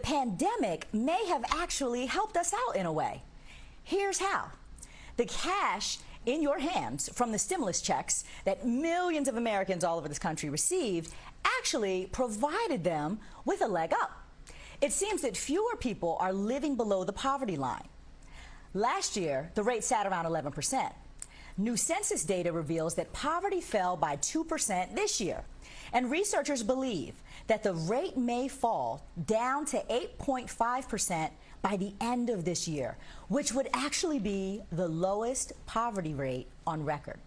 pandemic may have actually helped us out in a way. Here's how. The cash in your hands from the stimulus checks that millions of Americans all over this country received actually provided them with a leg up. It seems that fewer people are living below the poverty line. Last year, the rate sat around 11%. New census data reveals that poverty fell by 2% this year. And researchers believe that the rate may fall down to 8.5% by the end of this year, which would actually be the lowest poverty rate on record.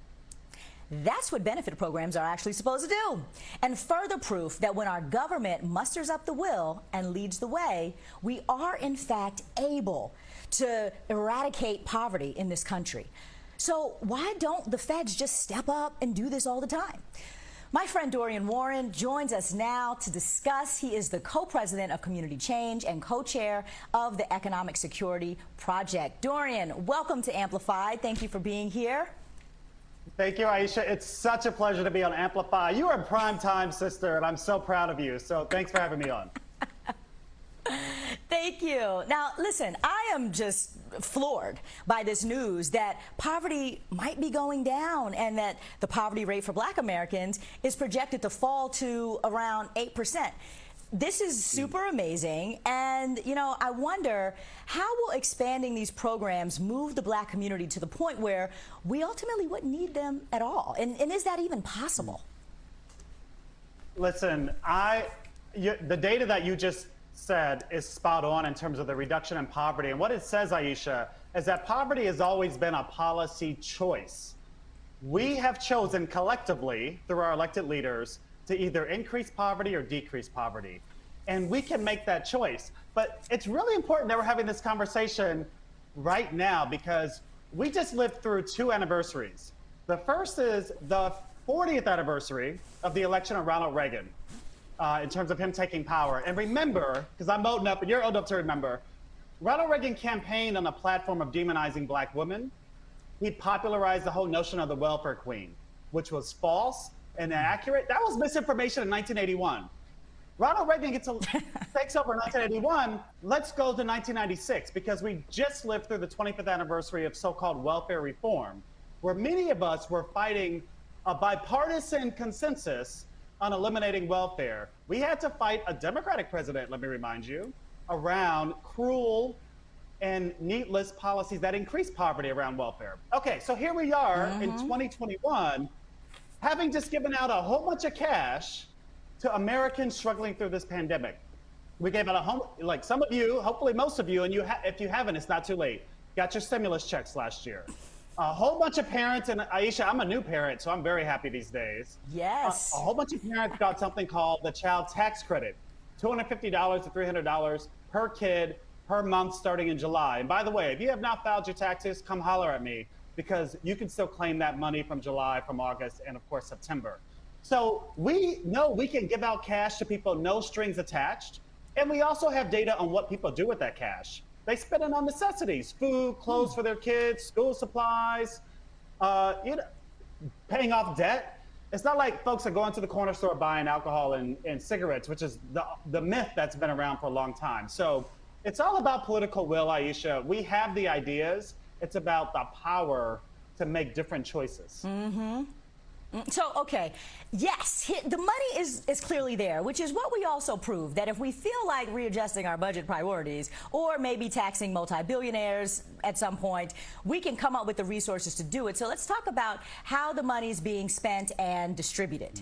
That's what benefit programs are actually supposed to do. And further proof that when our government musters up the will and leads the way, we are in fact able to eradicate poverty in this country. So why don't the feds just step up and do this all the time? My friend Dorian Warren joins us now to discuss. He is the co-president of Community Change and co-chair of the Economic Security Project. Dorian, welcome to Amplified. Thank you for being here. Thank you, Aisha. It's such a pleasure to be on Amplify. You are a prime time sister, and I'm so proud of you. So thanks for having me on. Thank you. Now, listen, I am just floored by this news that poverty might be going down and that the poverty rate for Black Americans is projected to fall to around 8%. This is super amazing. And, you know, I wonder, how will expanding these programs move the Black community to the point where we ultimately wouldn't need them at all? And is that even possible? Listen, the data that you just said is spot on in terms of the reduction in poverty. And what it says, Aisha, is that poverty has always been a policy choice. We have chosen collectively, through our elected leaders, to either increase poverty or decrease poverty. And we can make that choice. But it's really important that we're having this conversation right now because we just lived through two anniversaries. The first is the 40th anniversary of the election of Ronald Reagan. In terms of him taking power. And remember, because I'm old enough and you're old enough to remember, Ronald Reagan campaigned on a platform of demonizing Black women. He popularized the whole notion of the welfare queen, which was false and inaccurate. That was misinformation in 1981. Ronald Reagan takes over in 1981. Let's go to 1996, because we just lived through the 25th anniversary of so-called welfare reform, where many of us were fighting a bipartisan consensus on eliminating welfare. We had to fight a Democratic president, let me remind you, around cruel and needless policies that increase poverty around welfare. Okay, so here we are in 2021, having just given out a whole bunch of cash to Americans struggling through this pandemic. We gave out like some of you, hopefully most of you, and if you haven't, it's not too late, got your stimulus checks last year. A whole bunch of parents, and Aisha, I'm a new parent, so I'm very happy these days. Yes. A whole bunch of parents got something called the child tax credit, $250 to $300 per kid per month starting in July. And by the way, if you have not filed your taxes, come holler at me, because you can still claim that money from July, from August, and of course, September. So we know we can give out cash to people, no strings attached. And we also have data on what people do with that cash. They spend it on necessities, food, clothes for their kids, school supplies, paying off debt. It's not like folks are going to the corner store buying alcohol and cigarettes, which is the myth that's been around for a long time. So it's all about political will, Aisha. We have the ideas. It's about the power to make different choices. Mm-hmm. So, okay, yes, the money is clearly there, which is what we also proved, that if we feel like readjusting our budget priorities or maybe taxing multi-billionaires at some point, we can come up with the resources to do it. So let's talk about how the money is being spent and distributed.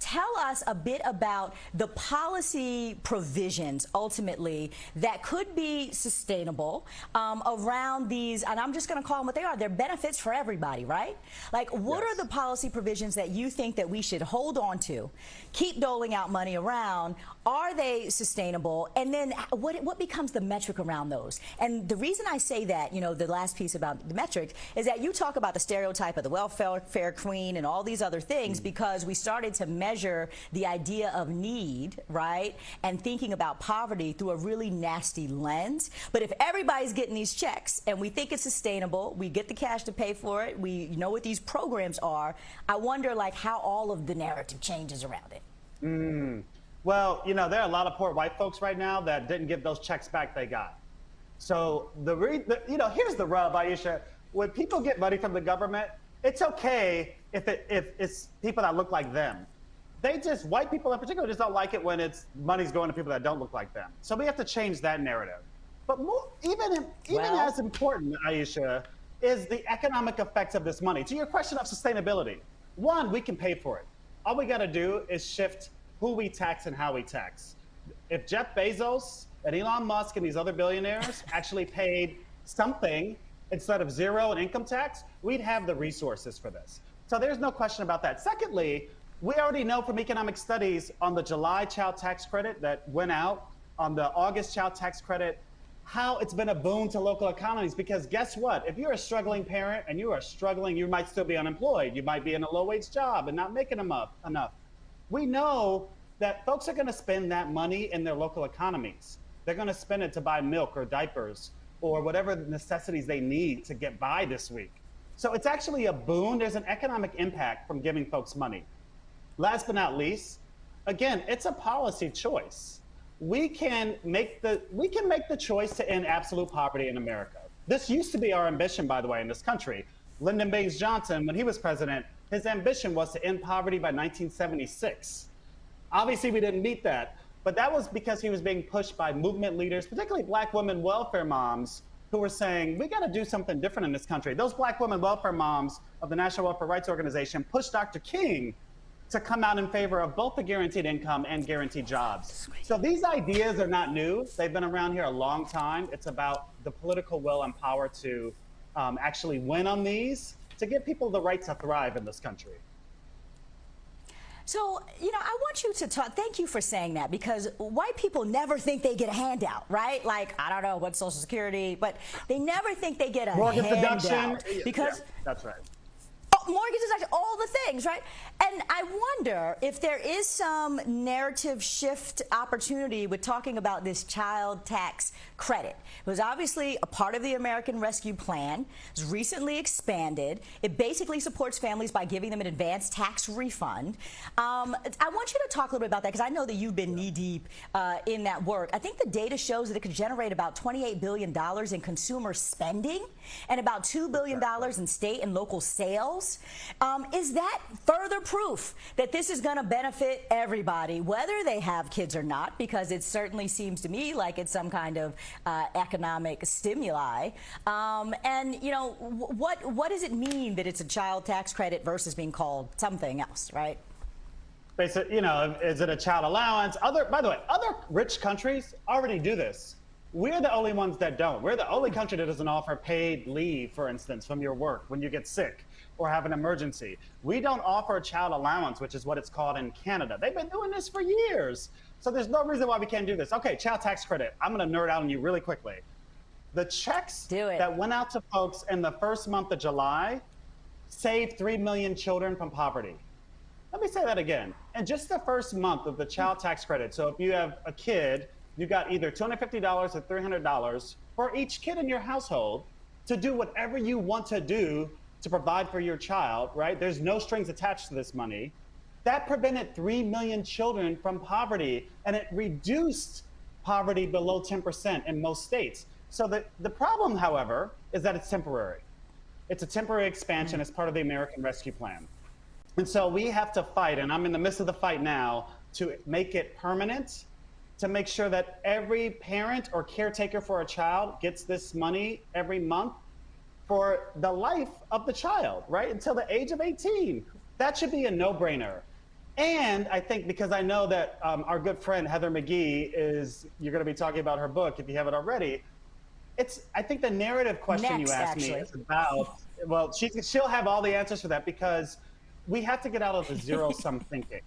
Tell us a bit about the policy provisions, ultimately, that could be sustainable around these, and I'm just going to call them what they are. They're benefits for everybody, right? Like, what are the policy provisions that you think that we should hold on to, keep doling out money around? Are they sustainable? And then what becomes the metric around those? And the reason I say that, you know, the last piece about the metric is that you talk about the stereotype of the welfare queen and all these other things because we started to measure the idea of need, right? And thinking about poverty through a really nasty lens. But if everybody's getting these checks and we think it's sustainable, we get the cash to pay for it, we know what these programs are, I wonder like how all of the narrative changes around it. Well, there are a lot of poor white folks right now that didn't give those checks back they got. So here's the rub, Aisha. When people get money from the government, it's okay if it's people that look like them. White people in particular just don't like it when money's going to people that don't look like them. So we have to change that narrative. But even as important, Aisha, is the economic effects of this money. To your question of sustainability, one, we can pay for it. All we got to do is shift who we tax and how we tax. If Jeff Bezos and Elon Musk and these other billionaires actually paid something instead of zero in income tax, we'd have the resources for this. So there's no question about that. Secondly, we already know from economic studies on the July child tax credit that went out, on the August child tax credit, how it's been a boon to local economies. Because guess what? If you're a struggling parent and you are struggling, you might still be unemployed. You might be in a low-wage job and not making enough. We know that folks are going to spend that money in their local economies. They're going to spend it to buy milk or diapers or whatever necessities they need to get by this week. So it's actually a boon. There's an economic impact from giving folks money. Last but not least, again, it's a policy choice. We can make the choice to end absolute poverty in America. This used to be our ambition, by the way, in this country. Lyndon Baines Johnson, when he was president, his ambition was to end poverty by 1976. Obviously, we didn't meet that, but that was because he was being pushed by movement leaders, particularly Black women welfare moms, who were saying, we got to do something different in this country. Those Black women welfare moms of the National Welfare Rights Organization pushed Dr. King to come out in favor of both the guaranteed income and guaranteed jobs. So these ideas are not new. They've been around here a long time. It's about the political will and power to actually win on these, to give people the right to thrive in this country. So, I want you to talk, thank you for saying that, because white people never think they get a handout, right? Like, I don't know what Social Security, but they never think they get a mortgage handout. deduction. Because yeah, that's right. Mortgage deduction, all the things, right? And I wonder if there is some narrative shift opportunity with talking about this child tax credit. It was obviously a part of the American Rescue Plan. It was recently expanded. It basically supports families by giving them an advanced tax refund. I want you to talk a little bit about that, because I know that you've been knee-deep in that work. I think the data shows that it could generate about $28 billion in consumer spending and about $2 billion in state and local sales. Is that further proof that this is going to benefit everybody, whether they have kids or not? Because it certainly seems to me like it's some kind of economic stimuli. And what does it mean that it's a child tax credit versus being called something else, right? Basically, is it a child allowance? By the way, other rich countries already do this. We're the only ones that don't. We're the only country that doesn't offer paid leave, for instance, from your work when you get sick or have an emergency. We don't offer a child allowance, which is what it's called in Canada. They've been doing this for years. So there's no reason why we can't do this. Okay, child tax credit. I'm going to nerd out on you really quickly. The checks that went out to folks in the first month of July saved 3 million children from poverty. Let me say that again. In just the first month of the child tax credit, so if you have a kid, you got either $250 or $300 for each kid in your household to do whatever you want to do to provide for your child, right? There's no strings attached to this money. That prevented 3 million children from poverty, and it reduced poverty below 10% in most states. So the problem, however, is that it's temporary. It's a temporary expansion as part of the American Rescue Plan. And so we have to fight, and I'm in the midst of the fight now, to make it permanent, to make sure that every parent or caretaker for a child gets this money every month for the life of the child, right? Until the age of 18. That should be a no-brainer. And I think, because I know that our good friend Heather McGhee you're going to be talking about her book if you haven't already. I think the narrative question you asked me is about, well, she'll have all the answers for that, because we have to get out of the zero-sum thinking.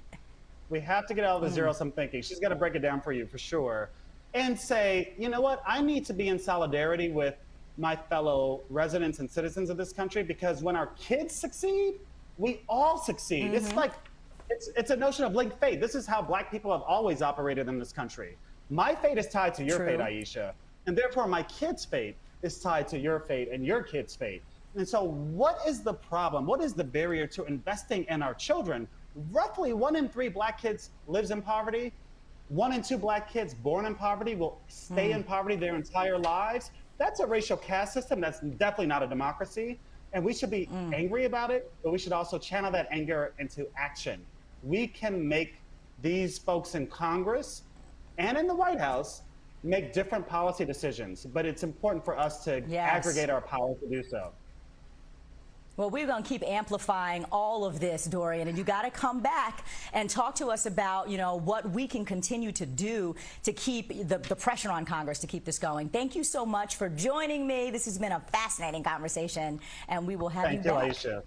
We have to get out of the zero-sum thinking. She's got to break it down for you for sure and say, you know what, I need to be in solidarity with my fellow residents and citizens of this country, because when our kids succeed, we all succeed. It's like, it's a notion of linked fate. This is how Black people have always operated in this country. My fate is tied to your fate, Aisha, and therefore my kid's fate is tied to your fate and your kid's fate. And so what is the problem? What is the barrier to investing in our children? Roughly 1 in 3 Black kids lives in poverty. 1 in 2 black kids born in poverty will stay in poverty their entire lives. That's a racial caste system. That's definitely not a democracy. And we should be angry about it, but we should also channel that anger into action. We can make these folks in Congress and in the White House make different policy decisions, but it's important for us to aggregate our power to do so. Well, we're going to keep amplifying all of this, Dorian, and you got to come back and talk to us about, you know, what we can continue to do to keep the pressure on Congress to keep this going. Thank you so much for joining me. This has been a fascinating conversation, and we will have you back. Thank you, Aisha.